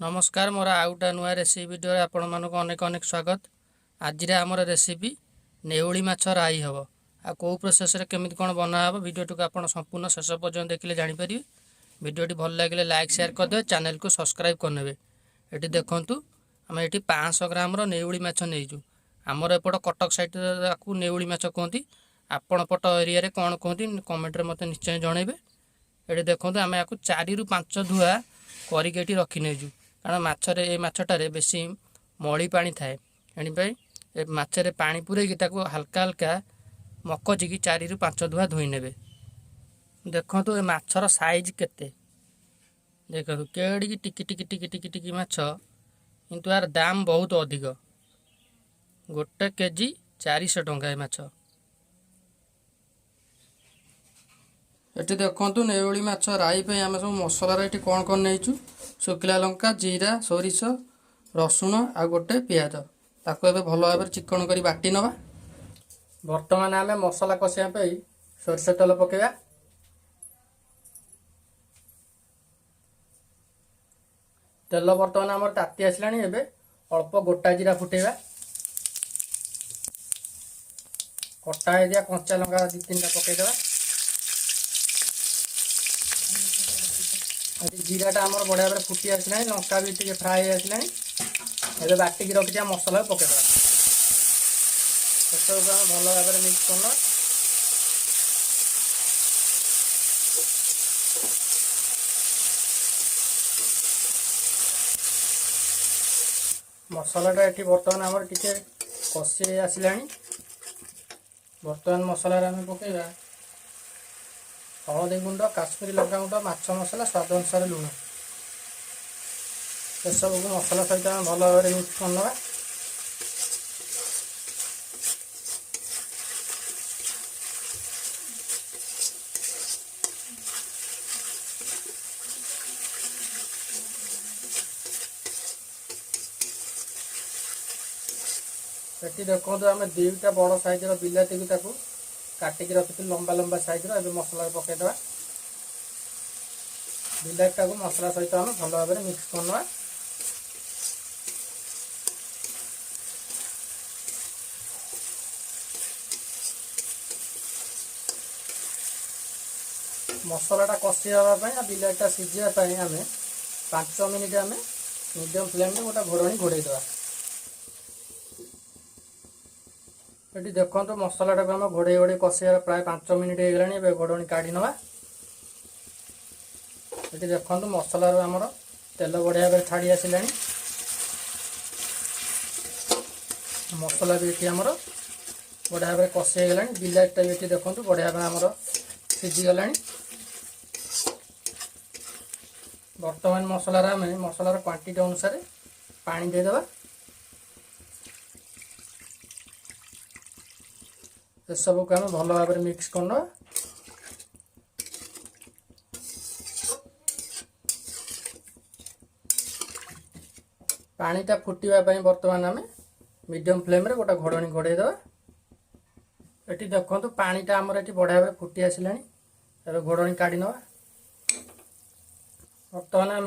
नमस्कार मोर आउटा नुआ recipe video आपण मानक अनेक अनेक स्वागत। आज आमर रेसिपी नेउली माछ राई हम आ कौ प्रोसेस केमी कौन बना हम वीडियो को आप संपूर्ण शेष पर्यटन देखिले जापर। वीडियो भल लगे लाइक शेयर करदे, चैनल को सब्सक्राइब करने। ये देखूँ आम ये 500 ग्राम नेउली माछ नहींजु। आमर एपट कटक साइड नेउली माछ कहती, आपण पट एरिया कौन कहती कमेंट मत निश्चय जनइबे। ये देखूँ आम या 4 ରୁ 5 धुआ करके रखी नेजु, कारण माछरे ए माछटारे बेसी मली पानी थाए। एणिपाई ए माछरे पानी पूरेकी ताको हल्का हल्का मकचिकी 4 ରୁ 5 धुआ धोई नेबे। देखो ए माछर साइज केते, देखो केड़ी टिकी टिकी टिकी टिकी टिकी माछ, किंतु यार दाम बहुत अधिक। 1 केजी 400 टंका ए माछ। ये देखु नेउली माछ राई पे आम सब मसलार ये कौन कौन नहीं, शुखला लंका, जीरा, सोरिष, रसुण आ गोटे पियाज ताको ए भल भाव चिकन कर बाटी नवा। बर्तमान आम मसला कषापी सोरिष तेल पकेबा। तेल बर्तमान आम ताती आसला, अल्प गोटा जीरा फुटेबा, कटा दिया कंचा लंका 2-3टा पकईदेवा। जीराटा आम बढ़िया भाव फुटी आसला, लंका भी टे फ्राए आसला। ये बाटिकी रखी मसला पकईदेवा। सब आम भल भाव मिक्स करना। मसलाटा ये बर्तमान आम टे कषि आसला। बर्तमान मसला आम पकईवा हलदी गुंड, काश्मीरी लंका गुंड, माछ मसला, स्वाद अनुसार लुण। ये सब मसला सहित आम भल भाव मिक्स करना। ये देखो आम 2टा बड़ साइज बिलाती को काटिकी रखी लंबा लंबा साइज मसला पकईदेवा। बिलाटा को मसला सहित आम भल भाव मिक्स करना। मसलाटा कषि हाँपाई बिलाटा सीझापी आम 5 मिनिट आम मीडियम फ्लेम रे गोटे घोड़णी घोड़ेदेवा। ये देखो मसलाटा को आम घोड़े घोड़े कषार प्राय 5 मिनिट हो घोड़णी काढ़ी नवा। ये देखो मसलार आमर तेल बढ़िया भाव छाड़ी आसला। मसला भी ये आमर बढ़िया भाव कषि गला। बिलाटा भी ये देखो बढ़िया भाव आमर सीझीगला। बर्तमान मसलार आम मसलार क्वांटिटी अनुसार पानी देदेवा। सब को आम भल भाव मिक्स करना। पानीटा फुटापी बर्तमान आम मीडियम फ्लेम रे गोटे घोड़णी घोड़ेदेवा। ये देखो पानीटा आमर ये बढ़िया भाव फुटी आसला। घोड़णी काढ़ी नवा। बर्तमान आम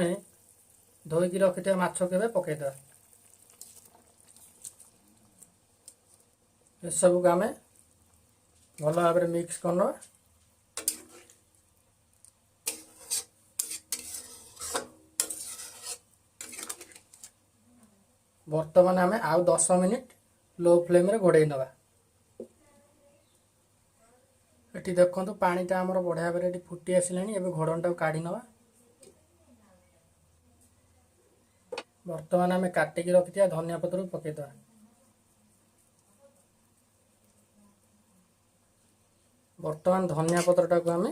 धोईकी रखि माछ के पकईदेवा। ये सब को आम भल भाव मिक्स करना। बर्तमान आम आउ 10 मिनिट लो फ्लेम रे घोड़े नवा। ये देखो पानीटा आमर बढ़िया भाव फुटी आसला। घोड़णीटा काढ़ी नवा। बर्तमान आम काटिकी रखि धनिया पत्र पकईदेवा। बर्तमान धनिया पत्रटा को आम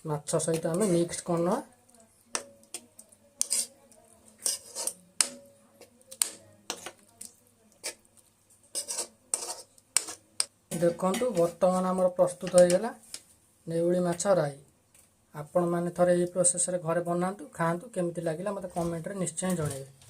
माछ सहित आम मिक्स करना। देखु बर्तमान आमर प्रस्तुत हो गला नेउली माछ राई। आपण मैंने थरे ये प्रोसेस घरे बनातु खातु, केमती लगे मत कमेंट रे निश्चय जनइबे।